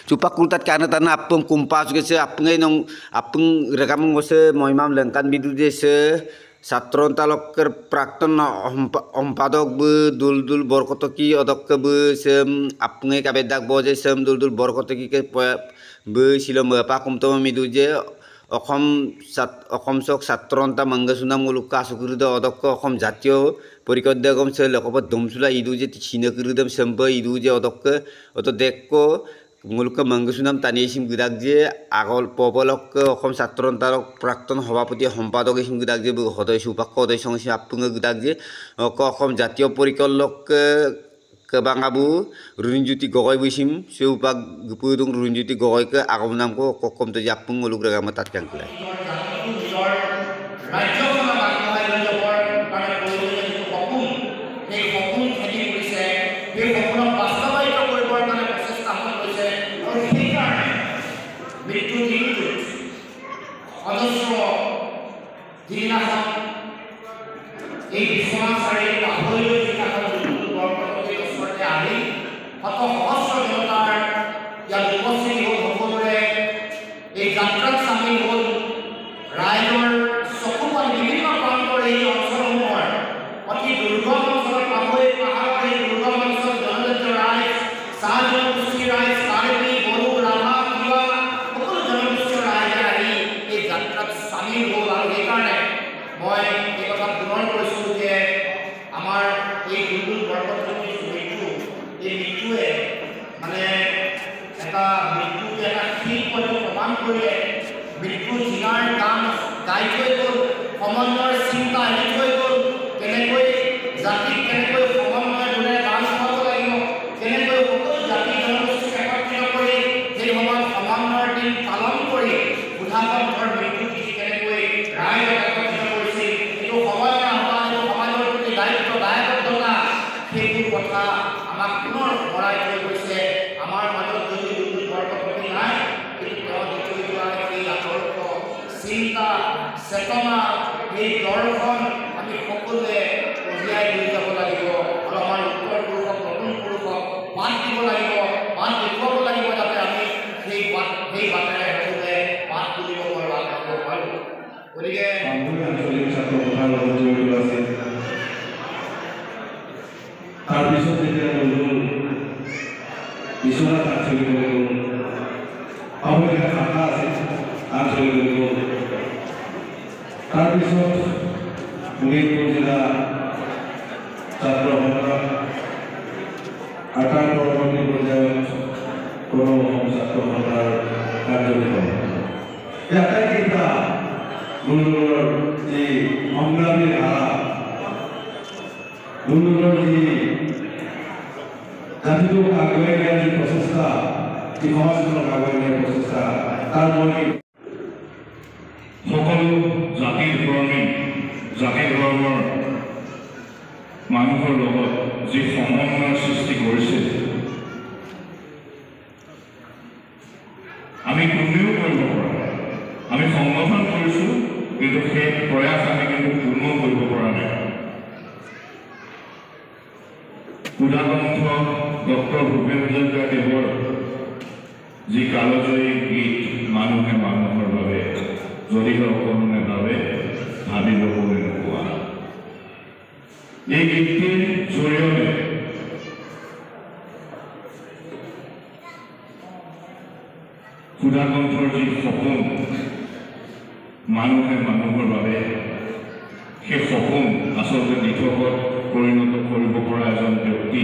Cupak kultat karena tanah apung kumpas gese apung nong apung rekam gese moimam lengkan bidu dese satron talok ker prakton ompadok be dul borkotoki odok ke be sem apung kabedak boje sem dul borkotoki ke be silom apa kumto midu je Assam চক ছাত্ৰন্তা মংগসুনা মুলুক কাসুকুরুদ অদক্ষ অসম জাতীয় পরিকদ্যগম সে লকপ দমসুলা ইদু যে সিনকুরুদম সম্প ইদু যে অদক্ষ অত দেখক মুলুক মংগসুনাম তানিয়েসিম গিদাক যে আগল পবলক অসম ছাত্ৰন্তাৰ প্রাক্তন সভাপতি সম্পাদক এসিম গিদাক যে সদয় সুপাক্ষ সদয় সংসি আপুঙ্গ গিদাক যে অসম জাতীয় পরিকল্পক Kebangabu Runjuti Gogoi Wisim Siupak Gupudung Runjuti Gogoi ke Agamnamko Kokom to Japung Uluk Ragama Tatkang Kulai. মানুহৰ লগত যি সমন্বয়ৰ সৃষ্টি কৰিছে আমি কোনেও কৰিব পৰা নাই। আমি সংগঠন কৰিছোঁ কিন্তু সেই প্ৰয়াস আমি কিন্তু পূৰ্ণ কৰিব পৰা নাই। উদাগ্ৰন্থ ডক্টৰ ভূপেন হাজৰিকাদেৱৰ যি কালজয়ী গীত মানুহে মানুহৰ বাবে যদিহে অকণে ভাবে ভাবিব কোনে নোপোৱা, এই গীতটিৰ জৰিয়তে ক্ষুধাকণ্ঠৰ যি সপোন মানুহে মানুহৰ বাবে, সেই সপোন আচলতে দিঠকত পৰিণত কৰিব পৰা এজন ব্যক্তি